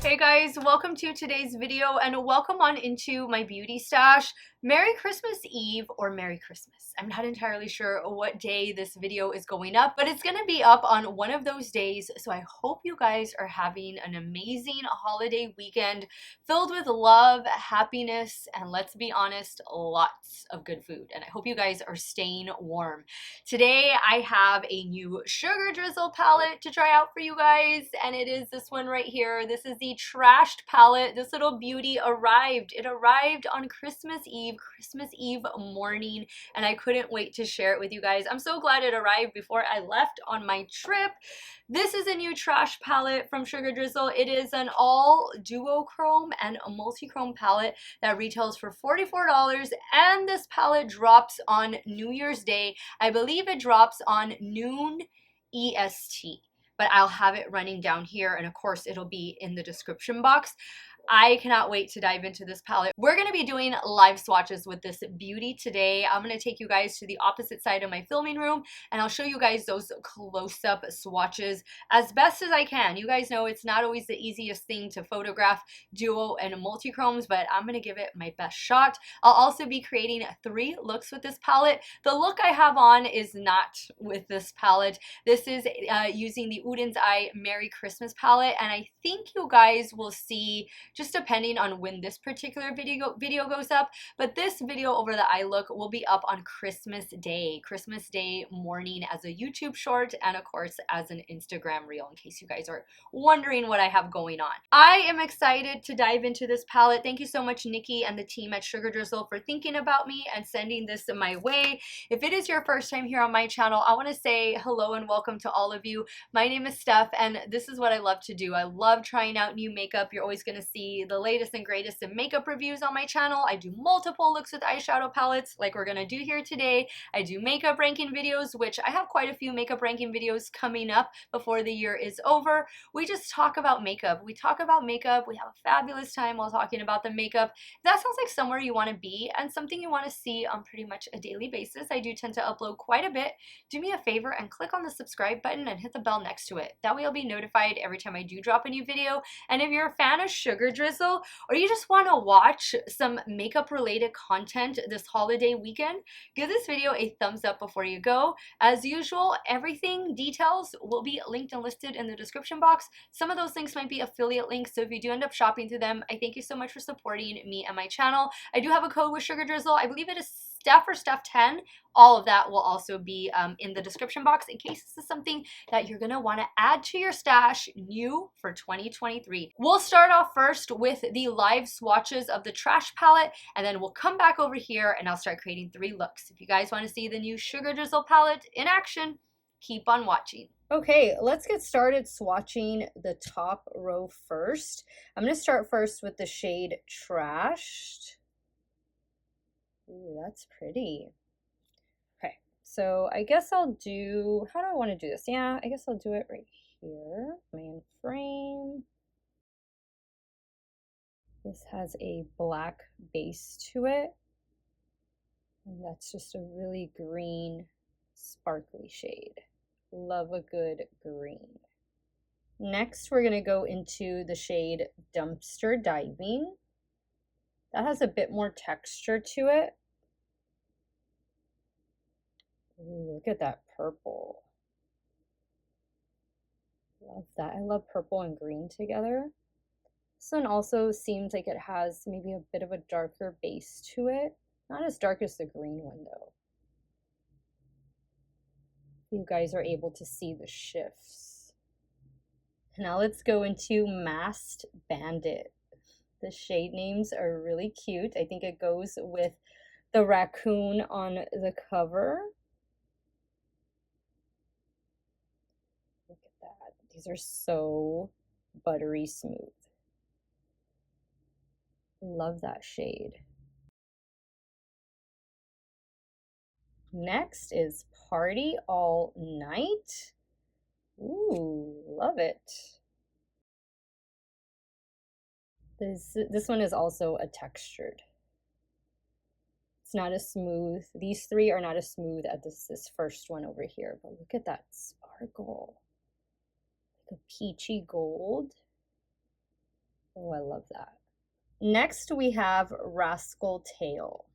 Hey guys, welcome to today's video and welcome on into my beauty stash. Merry Christmas Eve or Merry Christmas. I'm not entirely sure what day this video is going up, but it's gonna be up on one of those days. So I hope you guys are having an amazing holiday weekend filled with love, happiness, and let's be honest, lots of good food. And I hope you guys are staying warm. Today I have a new Sugar Drizzle palette to try out for you guys, and it is this one right here. This is the Trashed palette. This little beauty arrived. It arrived on Christmas Eve morning, and I couldn't wait to share it with you guys. I'm so glad it arrived before I left on my trip. This is a new Trash palette from Sugar Drizzle. It is an all duochrome and a multi-chrome palette that retails for $44, and this palette drops on New Year's Day. I believe it drops on noon EST. But I'll have it running down here, and of course it'll be in the description box. I cannot wait to dive into this palette. We're going to be doing live swatches with this beauty today. I'm going to take you guys to the opposite side of my filming room, and I'll show you guys those close-up swatches as best as I can. You guys know it's not always the easiest thing to photograph duo and multi-chromes, but I'm going to give it my best shot. I'll also be creating 3 looks with this palette. The look I have on is not with this palette. This is using the Udin's Eye Merry Christmas palette, and I think you guys will see, just depending on when this particular video goes up, but this video over the eye look will be up on Christmas Day morning as a YouTube short, and of course as an Instagram reel, in case you guys are wondering what I have going on. I am excited to dive into this palette. Thank you so much, Nikki and the team at Sugar Drizzle, for thinking about me and sending this my way. If it is your first time here on my channel, I want to say hello and welcome to all of you. My name is Steph, and this is what I love to do. I love trying out new makeup. You're always going to see the latest and greatest in makeup reviews on my channel. I do multiple looks with eyeshadow palettes like we're going to do here today. I do makeup ranking videos, which I have quite a few makeup ranking videos coming up before the year is over. We just talk about makeup. We talk about makeup. We have a fabulous time while talking about the makeup. If that sounds like somewhere you want to be and something you want to see on pretty much a daily basis, I do tend to upload quite a bit. Do me a favor and click on the subscribe button and hit the bell next to it. That way you'll be notified every time I do drop a new video. And if you're a fan of Sugar Drizzle, or you just want to watch some makeup related content this holiday weekend, give this video a thumbs up before you go. As usual, everything details will be linked and listed in the description box. Some of those links might be affiliate links, so if you do end up shopping through them, I thank you so much for supporting me and my channel. I do have a code with Sugar Drizzle. I believe it is Steff or Steff10. All of that will also be in the description box in case this is something that you're going to want to add to your stash new for 2023. We'll start off first with the live swatches of the Trash palette, and then we'll come back over here and I'll start creating 3 looks. If you guys want to see the new Sugar Drizzle palette in action, keep on watching. Okay, let's get started swatching the top row first. I'm going to start first with the shade Trashed. Ooh, that's pretty. Okay, so I guess I'll do, how do I want to do this? Yeah, I guess I'll do it right here. Main frame. This has a black base to it. And that's just a really green, sparkly shade. Love a good green. Next, we're going to go into the shade Dumpster Diving. That has a bit more texture to it. Ooh, look at that purple. Love that. I love purple and green together. This one also seems like it has maybe a bit of a darker base to it. Not as dark as the green one though. You guys are able to see the shifts. Now let's go into Masked Bandit. The shade names are really cute. I think it goes with the raccoon on the cover. Look at that. These are so buttery smooth. Love that shade. Next is Party All Night. Ooh, love it. This one is also a textured. It's not as smooth. These 3 are not as smooth as this first one over here, but look at that sparkle. Like a peachy gold. Oh, I love that. Next, we have Rascal Tail.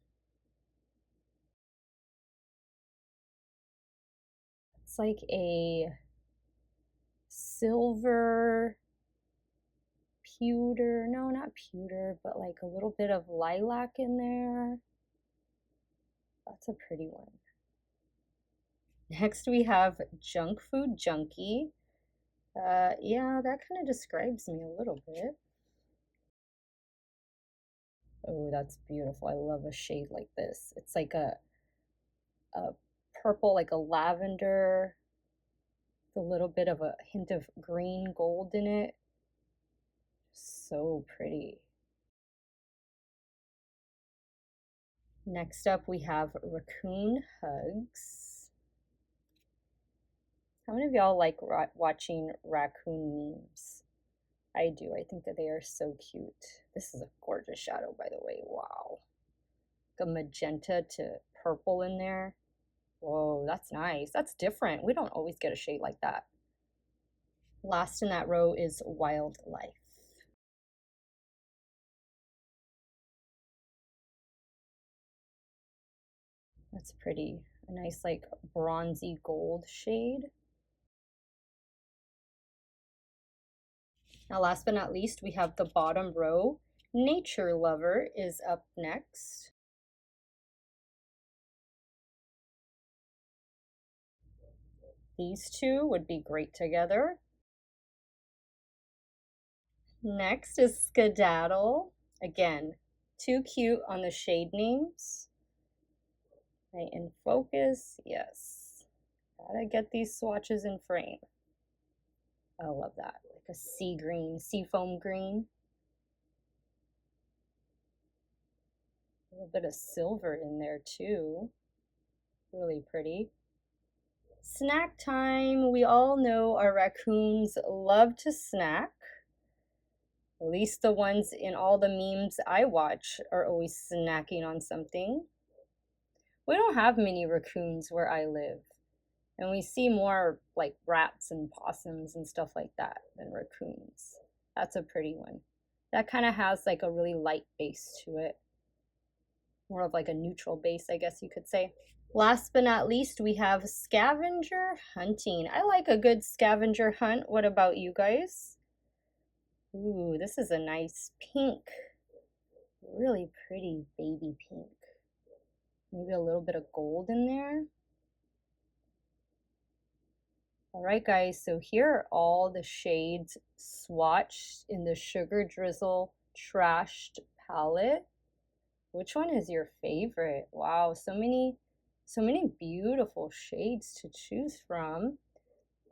It's like a silver pewter, no, not pewter, but like a little bit of lilac in there. That's a pretty one. Next, we have Junk Food Junkie. Yeah, that kind of describes me a little bit. Oh, that's beautiful. I love a shade like this. It's like a purple, like a lavender, with a little bit of a hint of green gold in it. So pretty. Next up, we have Raccoon Hugs. How many of y'all like watching raccoon memes? I do. I think that they are so cute. This is a gorgeous shadow, by the way. Wow. Like a magenta to purple in there. Whoa, that's nice. That's different. We don't always get a shade like that. Last in that row is Wildlife. That's pretty. A nice like bronzy gold shade. Now last but not least, we have the bottom row. Nature Lover is up next. These two would be great together. Next is Skedaddle. Again, too cute on the shade names. Right, in focus, yes. Gotta get these swatches in frame. I love that. Like a sea green, seafoam green. A little bit of silver in there too. Really pretty. Snack time. We all know our raccoons love to snack. At least the ones in all the memes I watch are always snacking on something. We don't have many raccoons where I live, and we see more like rats and possums and stuff like that than raccoons. That's a pretty one. That kind of has like a really light base to it. More of like a neutral base, I guess you could say. Last but not least, we have Scavenger Hunting. I like a good scavenger hunt. What about you guys? Ooh, this is a nice pink. Really pretty baby pink. Maybe a little bit of gold in there. All right, guys, so here are all the shades swatched in the Sugar Drizzle Trashed palette. Which one is your favorite? Wow, so many beautiful shades to choose from.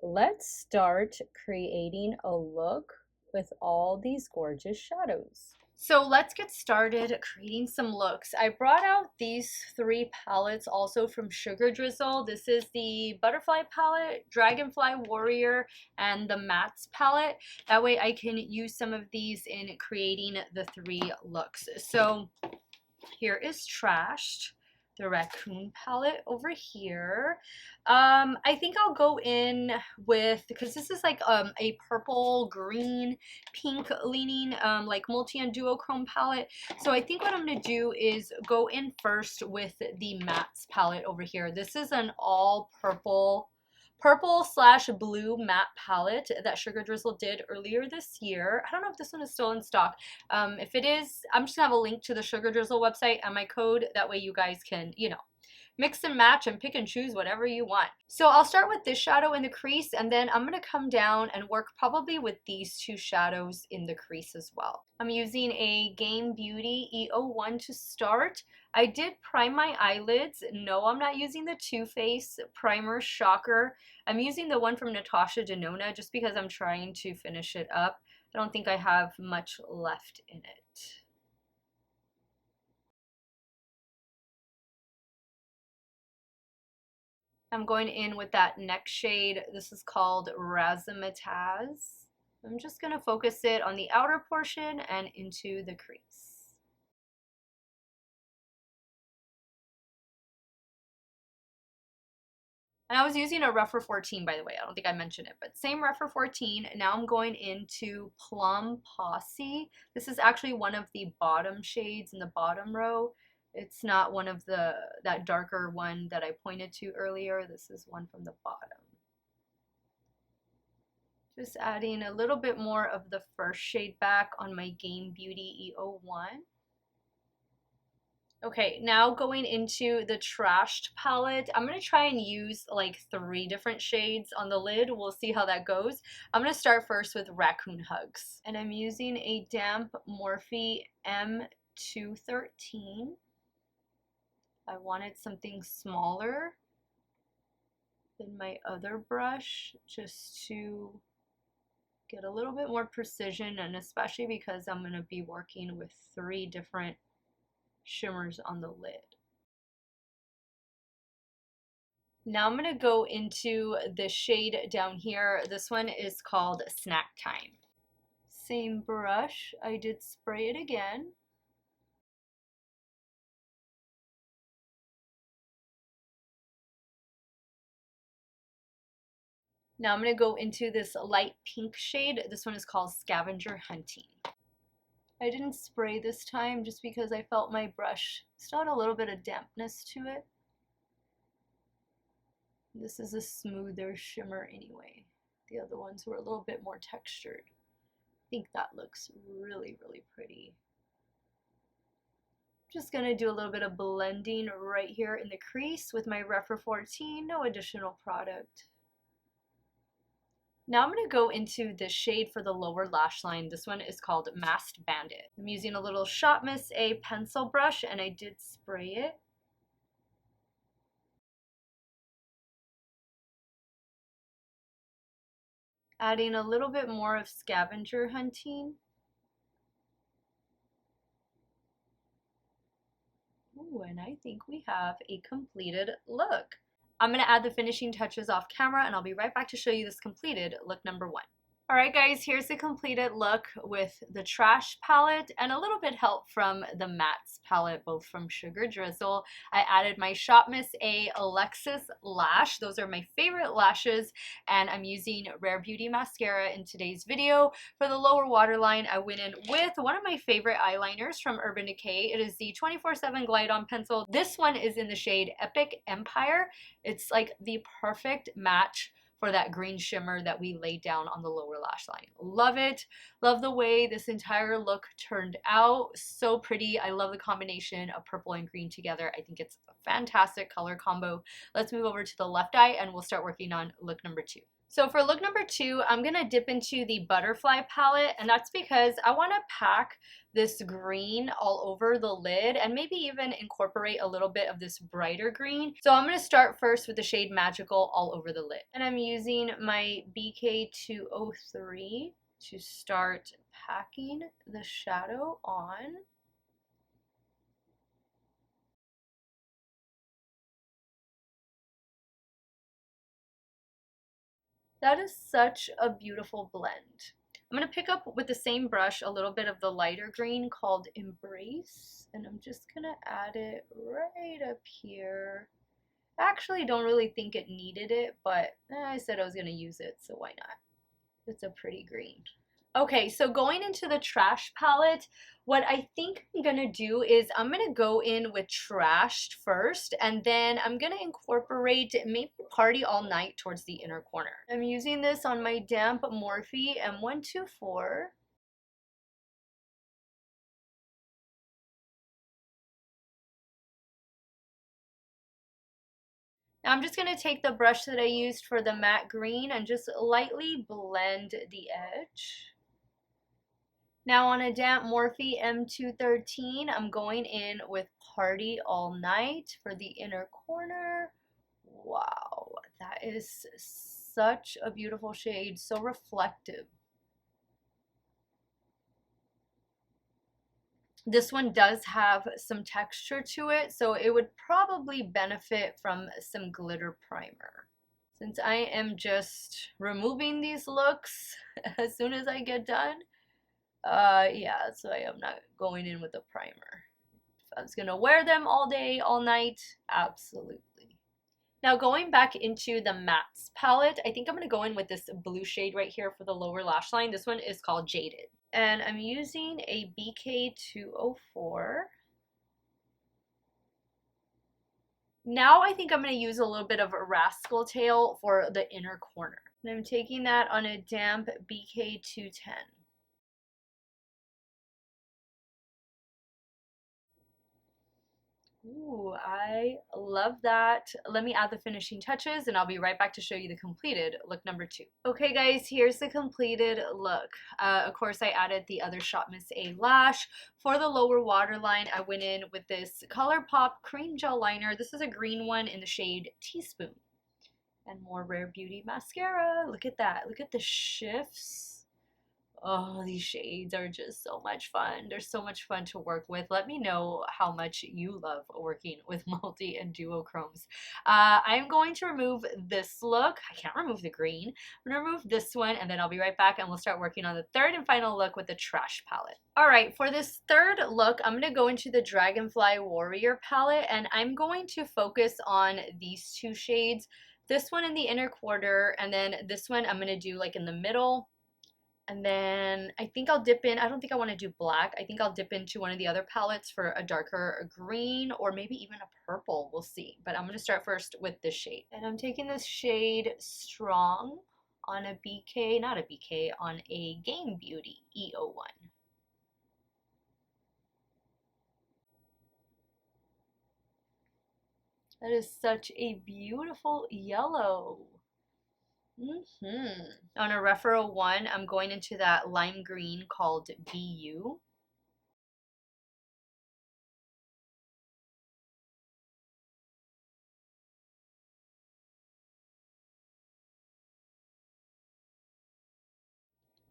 Let's start creating a look with all these gorgeous shadows. So let's get started creating some looks. I brought out these three palettes also from Sugar Drizzle. This is the Butterfly palette, Dragonfly Warrior, and the Mattes palette. That way I can use some of these in creating the three looks. So here is Trashed, the Raccoon palette over here. I think I'll go in with, because this is like a purple, green, pink leaning like multi and duochrome palette. So I think what I'm going to do is go in first with the Mattes palette over here. This is an all purple/blue matte palette that Sugar Drizzle did earlier this year. I don't know if this one is still in stock. If it is, I'm just gonna have a link to the Sugar Drizzle website and my code. That way you guys can, you know, mix and match and pick and choose whatever you want. So I'll start with this shadow in the crease, and then I'm gonna come down and work probably with these two shadows in the crease as well. I'm using a Game Beauty E01 to start. I did prime my eyelids. No, I'm not using the Too Faced primer, shocker. I'm using the one from Natasha Denona just because I'm trying to finish it up. I don't think I have much left in it. I'm going in with that next shade. This is called Razzmatazz. I'm just going to focus it on the outer portion and into the crease. And I was using a Rephr 14, by the way. I don't think I mentioned it, but same Rephr 14. Now I'm going into Plum Posse. This is actually one of the bottom shades in the bottom row. It's not one of that darker one that I pointed to earlier. This is one from the bottom. Just adding a little bit more of the first shade back on my Game Beauty E01. Okay, now going into the Trashed palette, I'm going to try and use like 3 different shades on the lid. We'll see how that goes. I'm going to start first with Raccoon Hugs. And I'm using a damp Morphe M213. I wanted something smaller than my other brush just to get a little bit more precision, and especially because I'm going to be working with 3 different shimmers on the lid. Now I'm going to go into the shade down here. This one is called Snack Time. Same brush, I did spray it again. Now I'm going to go into this light pink shade. This one is called Scavenger Hunting. I didn't spray this time just because I felt my brush still had a little bit of dampness to it. This is a smoother shimmer anyway. The other ones were a little bit more textured. I think that looks really, really pretty. Just gonna do a little bit of blending right here in the crease with my Rephr 14, no additional product. Now I'm going to go into the shade for the lower lash line. This one is called Masked Bandit. I'm using a little Shot Miss A pencil brush, and I did spray it. Adding a little bit more of Scavenger Hunting. Ooh, and I think we have a completed look. I'm going to add the finishing touches off camera, and I'll be right back to show you this completed look number 1. Alright guys, here's the completed look with the Trash palette and a little bit help from the Mattes palette, both from Sugar Drizzle. I added my Shot Miss A Alexis lash. Those are my favorite lashes, and I'm using Rare Beauty mascara in today's video. For the lower waterline, I went in with one of my favorite eyeliners from Urban Decay. It is the 24/7 Glide On pencil. This one is in the shade Epic Empire. It's like the perfect match for that green shimmer that we laid down on the lower lash line. Love it. Love the way this entire look turned out. So pretty. I love the combination of purple and green together. I think it's a fantastic color combo. Let's move over to the left eye and we'll start working on look number 2. So for look number 2, I'm going to dip into the Butterfly palette, and that's because I want to pack this green all over the lid and maybe even incorporate a little bit of this brighter green. So I'm going to start first with the shade Magical all over the lid. And I'm using my BK203 to start packing the shadow on. That is such a beautiful blend. I'm going to pick up with the same brush a little bit of the lighter green called Embrace, and I'm just going to add it right up here. I actually don't really think it needed it, but I said I was going to use it, so why not? It's a pretty green. Okay, so going into the Trash palette, what I think I'm going to do is I'm going to go in with Trashed first, and then I'm going to incorporate maybe Party All Night towards the inner corner. I'm using this on my damp Morphe M124. Now I'm just going to take the brush that I used for the matte green and just lightly blend the edge. Now on a damp Morphe M213, I'm going in with Party All Night for the inner corner. Wow, that is such a beautiful shade, so reflective. This one does have some texture to it, so it would probably benefit from some glitter primer. Since I am just removing these looks as soon as I get done, yeah, so I am not going in with a primer. If I was gonna wear them all day, all night, absolutely. Now going back into the mattes palette, I think I'm going to go in with this blue shade right here for the lower lash line. This one is called Jaded. And I'm using a BK204. Now I think I'm going to use a little bit of a Rascal Tail for the inner corner. And I'm taking that on a damp BK210. Ooh, I love that. Let me add the finishing touches and I'll be right back to show you the completed look number 2. Okay guys, here's the completed look. Of course, I added the other Shot Miss A lash. For the lower waterline, I went in with this ColourPop cream gel liner. This is a green one in the shade Teaspoon. And more Rare Beauty mascara. Look at that. Look at the shifts. Oh, these shades are just so much fun. They're so much fun to work with. Let me know how much you love working with multi and duochromes. I'm going to remove this look. I can't remove the green. I'm going to remove this one and then I'll be right back and we'll start working on the third and final look with the Trash palette. Alright, for this third look, I'm going to go into the Dragonfly Warrior palette and I'm going to focus on these two shades. This one in the inner quarter and then this one I'm going to do like in the middle. And then I think I'll dip in, I don't think I want to do black. I think I'll dip into one of the other palettes for a darker green or maybe even a purple. We'll see. But I'm going to start first with this shade. And I'm taking this shade Strong on a BK, not a BK, on a Game Beauty E01. That is such a beautiful yellow. On a Referral 1, I'm going into that lime green called BU.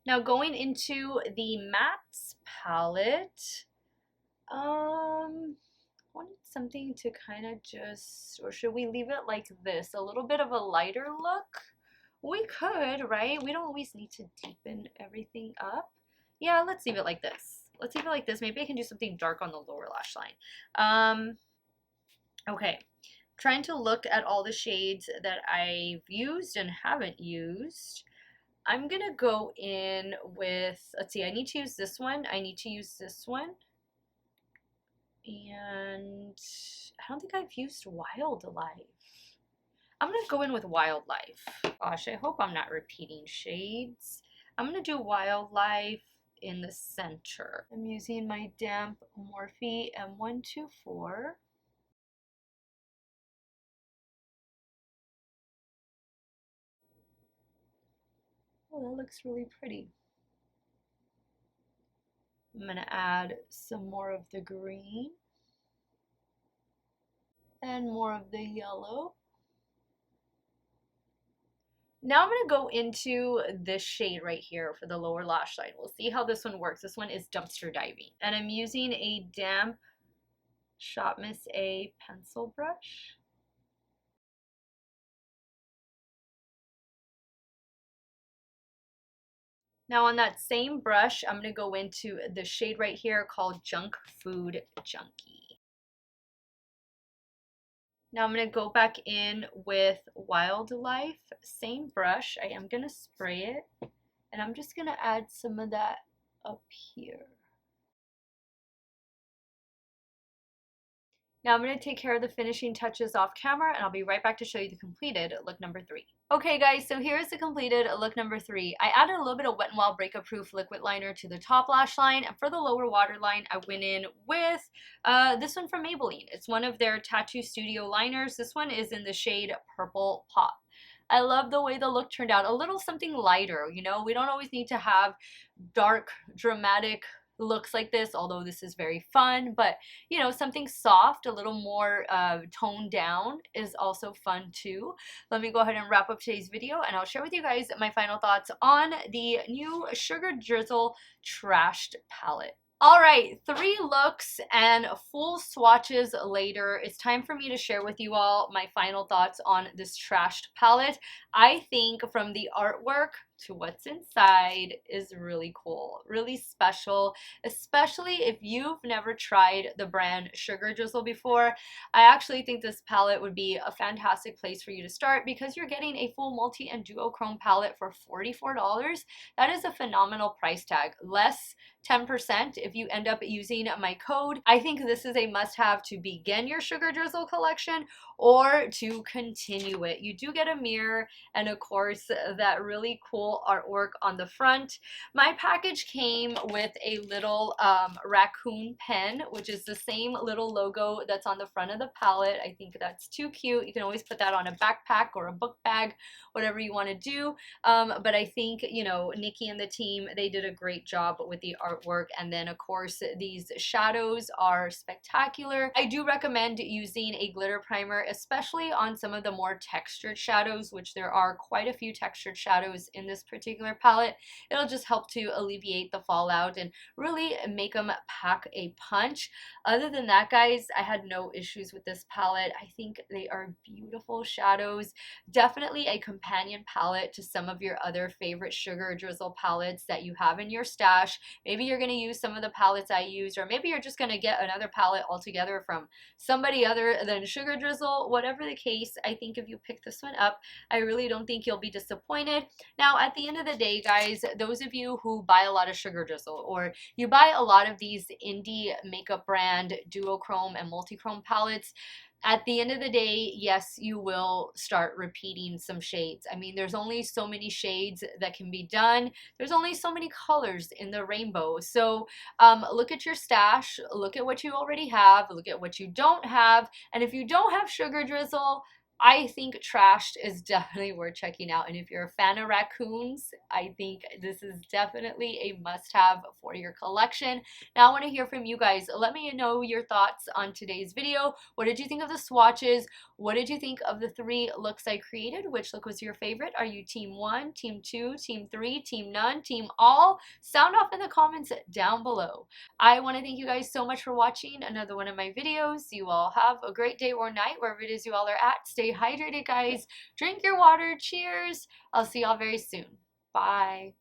Now going into the mattes palette, wanted something to kind of just, or should we leave it like this? A little bit of a lighter look? We could, right? We don't always need to deepen everything up. Yeah, let's leave it like this. Let's leave it like this. Maybe I can do something dark on the lower lash line. Okay. Trying to look at all the shades that I've used and haven't used. I'm gonna go in with, let's see, I need to use this one. I need to use this one. And I don't think I've used Wildlife. I'm gonna go in with Wildlife. Gosh, I hope I'm not repeating shades. I'm gonna do Wildlife in the center. I'm using my damp Morphe M124. Oh, that looks really pretty. I'm gonna add some more of the green and more of the yellow. Now I'm going to go into this shade right here for the lower lash line. We'll see how this one works. This one is Dumpster Diving. And I'm using a damp Shot Miss A pencil brush. Now on that same brush, I'm going to go into the shade right here called Junk Food Junkie. Now I'm going to go back in with Wildlife, same brush. I am going to spray it, and I'm just going to add some of that up here. Now I'm going to take care of the finishing touches off camera and I'll be right back to show you the completed look number 3. Okay guys, so here's the completed look number 3. I added a little bit of Wet n Wild Breakup Proof liquid liner to the top lash line, and for the lower waterline I went in with this one from Maybelline. It's one of their Tattoo Studio liners. This one is in the shade Purple Pop. I love the way the look turned out. A little something lighter, you know? We don't always need to have dark, dramatic looks like this, although this is very fun, but you know, something soft, a little more toned down is also fun too. Let me go ahead and wrap up today's video and I'll share with you guys my final thoughts on the new Sugar Drizzle Trashed palette. All right, 3 looks and full swatches later. It's time for me to share with you all my final thoughts on this trashed palette. I think from the artwork to what's inside is really cool, really special, especially if you've never tried the brand Sugar Drizzle before. I actually think this palette would be a fantastic place for you to start because you're getting a full multi and duochrome palette for $44. That is a phenomenal price tag. Less 10% if you end up using my code. I think this is a must-have to begin your Sugar Drizzle collection or to continue it. You do get a mirror and of course that really cool artwork on the front. My package came with a little raccoon pen, which is the same little logo that's on the front of the palette. I think that's too cute. You can always put that on a backpack or a book bag, whatever you want to do. But I think, you know, Nikki and the team, they did a great job with the artwork. And then of course these shadows are spectacular. I do recommend using a glitter primer, especially on some of the more textured shadows, which there are quite a few textured shadows in this particular palette. It'll just help to alleviate the fallout and really make them pack a punch. Other than that, guys, I had no issues with this palette. I think they are beautiful shadows. Definitely a companion palette to some of your other favorite Sugar Drizzle palettes that you have in your stash. Maybe you're going to use some of the palettes I used, or maybe you're just going to get another palette altogether from somebody other than Sugar Drizzle. Whatever the case, I think if you pick this one up, I really don't think you'll be disappointed. Now, at the end of the day, guys, those of you who buy a lot of Sugar Drizzle or you buy a lot of these indie makeup brand duochrome and multichrome palettes, at the end of the day, yes, you will start repeating some shades. I mean, there's only so many shades that can be done. There's only so many colors in the rainbow. So look at your stash, look at what you already have, look at what you don't have. And if you don't have Sugar Drizzle, I think Trashed is definitely worth checking out. And if you're a fan of raccoons, I think this is definitely a must-have for your collection. Now I want to hear from you guys. Let me know your thoughts on today's video. What did you think of the swatches? What did you think of the 3 looks I created? Which look was your favorite? Are you team 1, team 2, team 3, team none, team all? Sound off in the comments down below. I want to thank you guys so much for watching another one of my videos. You all have a great day or night wherever it is you all are at. Stay hydrated, guys. Drink your water. Cheers. I'll see y'all very soon. Bye.